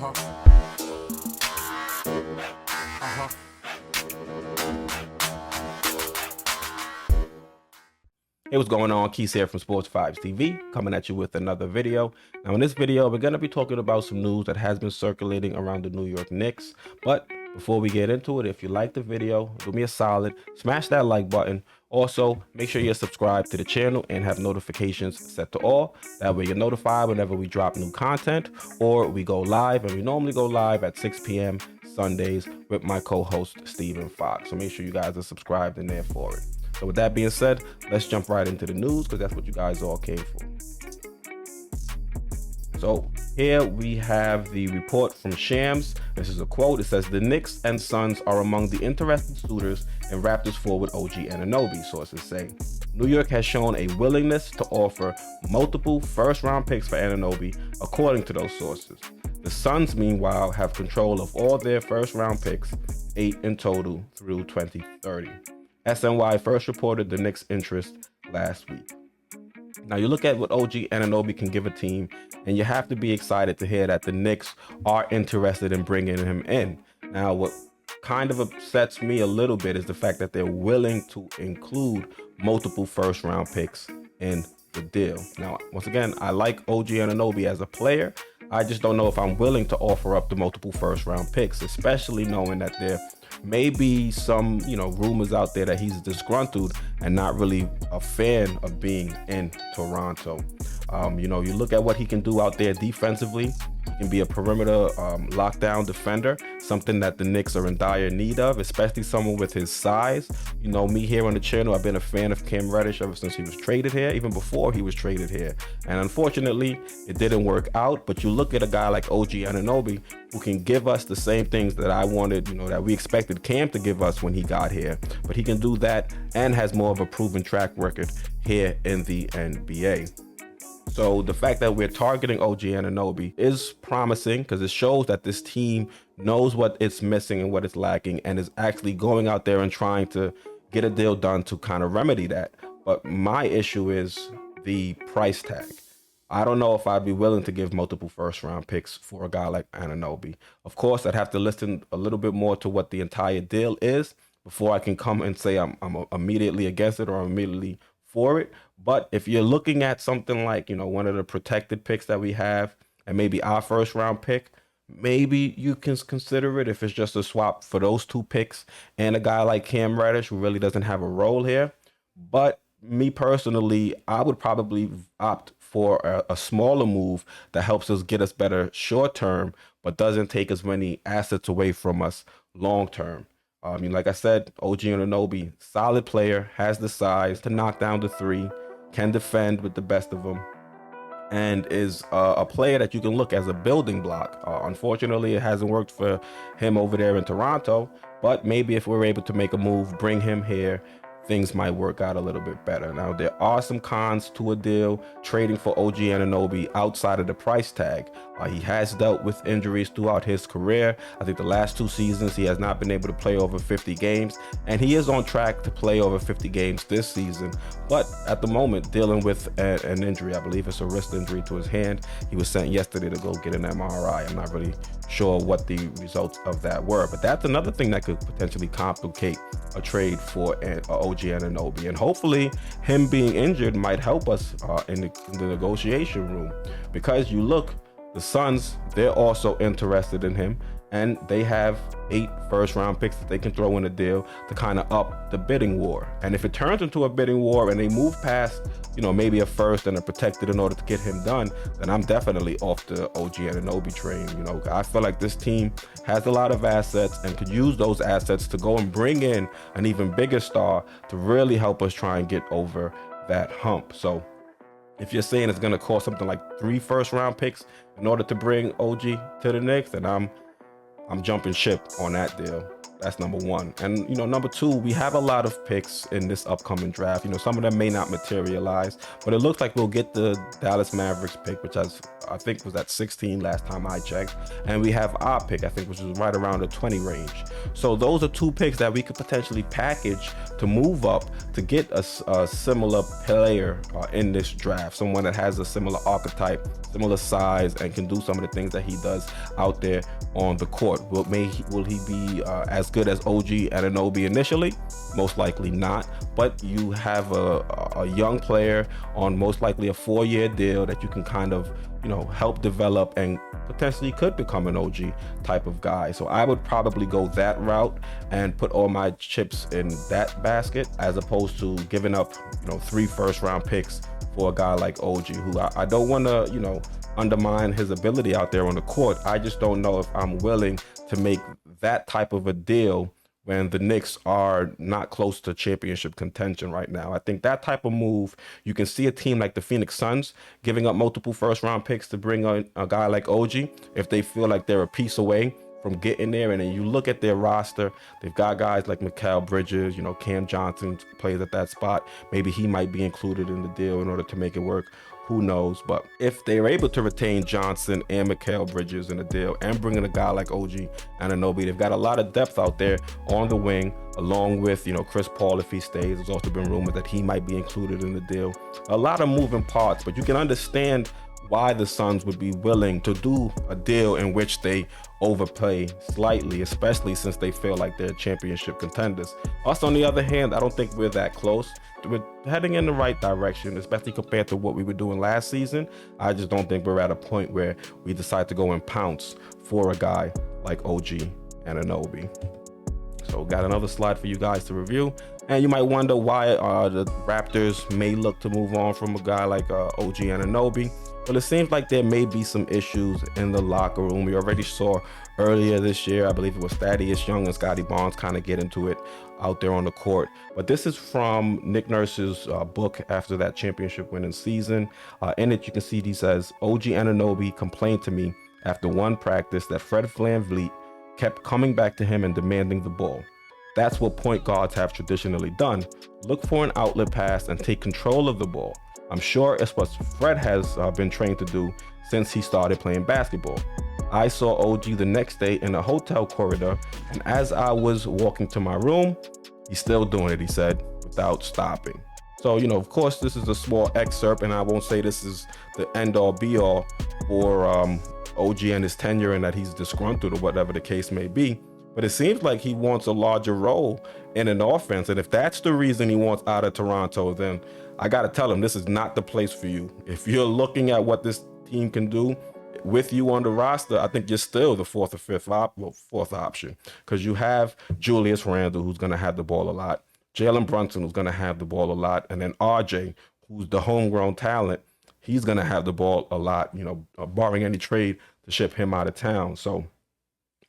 Hey, what's going on? Keith here from Sports 5 TV, coming at you with another video. Now, in this video, we're going to be talking about some news that has been circulating around the New York Knicks. But before we get into it, if you like the video, do me a solid, smash that like button. Also, make sure you're subscribed to the channel and have notifications set to all. That way you're notified whenever we drop new content or we go live. And we normally go live at 6 p.m. Sundays with my co-host, Stephen Fox. So make sure you guys are subscribed in there for it. So with that being said, let's jump right into the news because that's what you guys all came for. So here we have the report from Shams. This is a quote. It says, "The Knicks and Suns are among the interested suitors in Raptors forward OG Anunoby," sources say. New York has shown a willingness to offer multiple first-round picks for Anunoby, according to those sources. The Suns, meanwhile, have control of all their first-round picks, 8 in total through 2030. SNY first reported the Knicks' interest last week. Now you look at what OG Anunoby can give a team, and you have to be excited to hear that the Knicks are interested in bringing him in. Now what kind of upsets me a little bit is the fact that they're willing to include multiple first-round picks in the deal. Now, once again, I like OG Anunoby as a player. I just don't know if I'm willing to offer up the multiple first-round picks, especially knowing that there may be some, rumors out there that he's disgruntled and not really a fan of being in Toronto. You look at what he can do out there defensively. He can be a perimeter lockdown defender, something that the Knicks are in dire need of, especially someone with his size. Me here on the channel, I've been a fan of Cam Reddish ever since he was traded here, even before he was traded here. And unfortunately, it didn't work out. But you look at a guy like OG Anunoby, who can give us the same things that I wanted, that we expected Cam to give us when he got here. But he can do that and has more of a proven track record here in the NBA. So the fact that we're targeting OG Anunoby is promising because it shows that this team knows what it's missing and what it's lacking and is actually going out there and trying to get a deal done to kind of remedy that. But my issue is the price tag. I don't know if I'd be willing to give multiple first-round picks for a guy like Anunoby. Of course, I'd have to listen a little bit more to what the entire deal is before I can come and say I'm immediately against it or I'm immediately for it. But if you're looking at something like, one of the protected picks that we have and maybe our first-round pick, maybe you can consider it if it's just a swap for those 2 picks and a guy like Cam Reddish who really doesn't have a role here. But me personally, I would probably opt for a smaller move that helps us get us better short term, but doesn't take as many assets away from us long term. Like I said, OG Anunoby, solid player, has the size to knock down the 3, can defend with the best of them, and is a player that you can look as a building block. Unfortunately, it hasn't worked for him over there in Toronto, but maybe if we're able to make a move, bring him here, things might work out a little bit better. Now, there are some cons to a deal trading for OG Anunoby outside of the price tag. He has dealt with injuries throughout his career. I think the last 2 seasons he has not been able to play over 50 games, and he is on track to play over 50 games this season. But at the moment, dealing with an injury, I believe it's a wrist injury to his hand. He was sent yesterday to go get an MRI. I'm not really sure what the results of that were, but that's another thing that could potentially complicate a trade for OG Anunoby. And hopefully him being injured might help us in the negotiation room, because you look, the Suns, they're also interested in him, and they have 8 first-round picks that they can throw in a deal to kind of up the bidding war. And if it turns into a bidding war and they move past, maybe a first and a protected in order to get him done, then I'm definitely off the OG Anunoby train. I feel like this team has a lot of assets and could use those assets to go and bring in an even bigger star to really help us try and get over that hump. So if you're saying it's going to cost something like 3 first-round picks in order to bring OG to the Knicks, then I'm jumping ship on that deal. That's number one. And, number two, we have a lot of picks in this upcoming draft. Some of them may not materialize, but it looks like we'll get the Dallas Mavericks pick, which I think was at 16 last time I checked. And we have our pick, I think, which is right around the 20 range. So those are two picks that we could potentially package to move up to get a similar player in this draft. Someone that has a similar archetype, similar size, and can do some of the things that he does out there on the court. Will he be as good as OG Anunoby initially? Most likely not, but you have a young player on most likely a 4-year deal that you can kind of help develop and potentially could become an OG type of guy. So I would probably go that route and put all my chips in that basket, as opposed to giving up 3 first-round picks for a guy like OG, who I don't want to undermine his ability out there on the court. I just don't know if I'm willing to make that type of a deal when the Knicks are not close to championship contention right now. I think that type of move, you can see a team like the Phoenix Suns giving up multiple first-round picks to bring on a guy like OG if they feel like they're a piece away from getting there. And then you look at their roster, they've got guys like Mikal Bridges, Cam Johnson plays at that spot. Maybe he might be included in the deal in order to make it work. Who knows? But if they're able to retain Johnson and Mikal Bridges in the deal and bring in a guy like OG Anunoby, they've got a lot of depth out there on the wing, along with, Chris Paul if he stays. There's also been rumors that he might be included in the deal. A lot of moving parts, but you can understand why the Suns would be willing to do a deal in which they overpay slightly, especially since they feel like they're championship contenders. Us, on the other hand, I don't think we're that close. We're heading in the right direction, especially compared to what we were doing last season. I just don't think we're at a point where we decide to go and pounce for a guy like OG Anunoby. So got another slide for you guys to review. And you might wonder why the Raptors may look to move on from a guy like OG Anunoby. Well, it seems like there may be some issues in the locker room. We already saw earlier this year, I believe it was Thaddeus Young and Scotty Barnes kind of get into it out there on the court. But this is from Nick Nurse's book after that championship winning season. In it, you can see he says, OG Anunoby complained to me after one practice that Fred VanVleet kept coming back to him and demanding the ball. That's what point guards have traditionally done. Look for an outlet pass and take control of the ball. I'm sure it's what Fred has been trained to do since he started playing basketball. I saw OG the next day in a hotel corridor, and as I was walking to my room, he's still doing it, he said, without stopping. So, of course, this is a small excerpt, and I won't say this is the end-all be-all for OG and his tenure and that he's disgruntled or whatever the case may be. But it seems like he wants a larger role in an offense. And if that's the reason he wants out of Toronto, then I got to tell him this is not the place for you. If you're looking at what this team can do with you on the roster, I think you're still the fourth option, because you have Julius Randle, who's going to have the ball a lot, Jalen Brunson, who's going to have the ball a lot, and then RJ, who's the homegrown talent, he's going to have the ball a lot, barring any trade to ship him out of town. So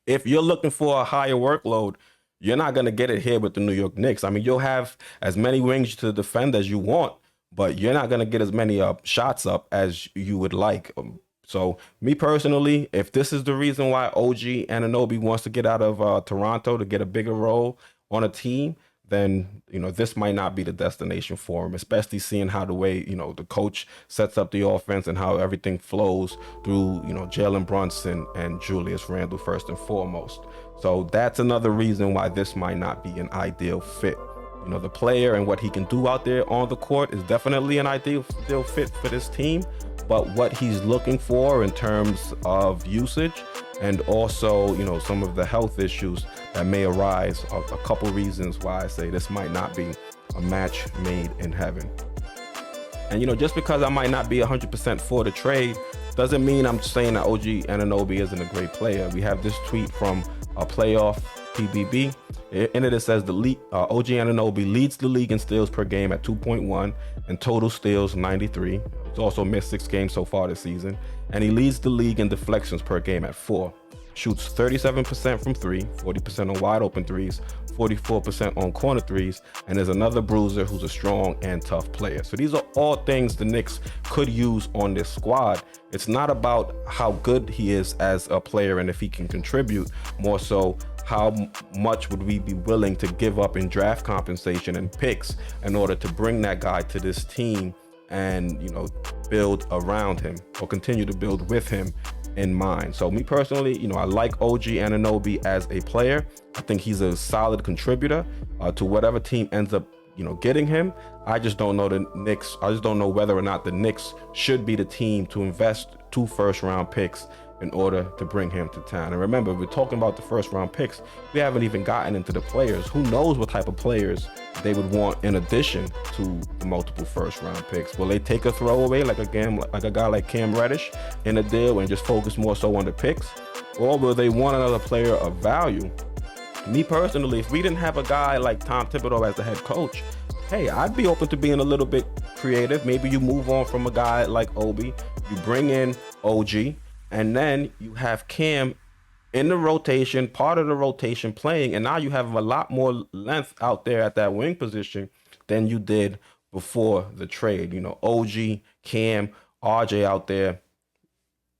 if you're looking for a higher workload, you're not going to get it here with the New York Knicks. I mean, you'll have as many wings to defend as you want, but you're not going to get as many shots up as you would like. So me personally, if this is the reason why OG Anunoby wants to get out of Toronto to get a bigger role on a team, then, this might not be the destination for him, especially seeing how the way, the coach sets up the offense and how everything flows through, Jalen Brunson and Julius Randle first and foremost. So that's another reason why this might not be an ideal fit. The player and what he can do out there on the court is definitely an ideal fit for this team, but what he's looking for in terms of usage and also, some of the health issues that may arise are a couple reasons why I say this might not be a match made in heaven. And, just because I might not be 100% for the trade doesn't mean I'm saying that OG Anunoby isn't a great player. We have this tweet from a playoff PBB. In it says OG Anunoby leads the league in steals per game at 2.1 and total steals 93. He's also missed 6 games so far this season, and he leads the league in deflections per game at 4. Shoots 37% from 3, 40% on wide open threes, 44% on corner threes, and there's another bruiser who's a strong and tough player. So these are all things the Knicks could use on this squad. It's not about how good he is as a player and if he can contribute, more so how much would we be willing to give up in draft compensation and picks in order to bring that guy to this team and, you know, build around him or continue to build with him in mind. So me personally, you know, I like OG Anunoby as a player. I think he's a solid contributor to whatever team ends up, you know, getting him. I just don't know the Knicks. I just don't know whether or not the Knicks should be the team to invest 2 first-round picks in order to bring him to town. And remember, we're talking about the first-round picks. We haven't even gotten into the players. Who knows what type of players they would want in addition to the multiple first-round picks? Will they take a throwaway like a guy like Cam Reddish in a deal and just focus more so on the picks? Or will they want another player of value? Me personally, if we didn't have a guy like Tom Thibodeau as the head coach, hey, I'd be open to being a little bit creative. Maybe you move on from a guy like Obi, you bring in OG, and then you have Cam in the rotation, part of the rotation playing, and now you have a lot more length out there at that wing position than you did before the trade. You know, OG, Cam, RJ out there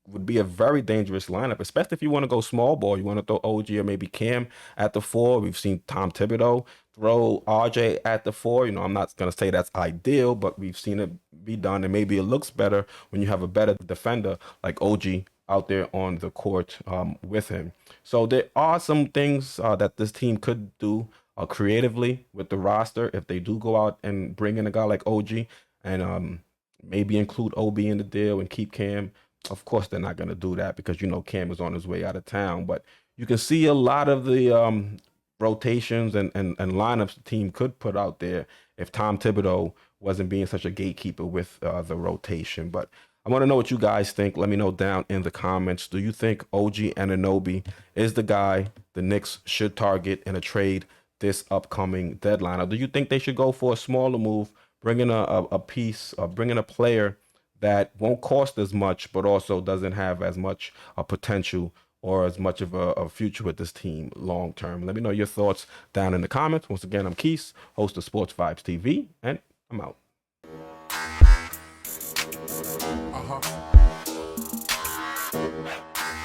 would be a very dangerous lineup, especially if you want to go small ball. You want to throw OG or maybe Cam at the 4. We've seen Tom Thibodeau throw RJ at the 4. You know, I'm not going to say that's ideal, but we've seen it be done, and maybe it looks better when you have a better defender like OG out there on the court with him. So there are some things that this team could do creatively with the roster if they do go out and bring in a guy like OG and maybe include OB in the deal and keep Cam. Of course, they're not going to do that because, you know, Cam is on his way out of town. But you can see a lot of the rotations and lineups the team could put out there if Tom Thibodeau wasn't being such a gatekeeper with the rotation. But I want to know what you guys think. Let me know down in the comments. Do you think OG Anunoby is the guy the Knicks should target in a trade this upcoming deadline? Or do you think they should go for a smaller move, bring in a piece, bring in a player that won't cost as much, but also doesn't have as much potential or as much of a future with this team long term? Let me know your thoughts down in the comments. Once again, I'm Keith, host of Sports Vibes TV, and I'm out.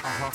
Uh-huh.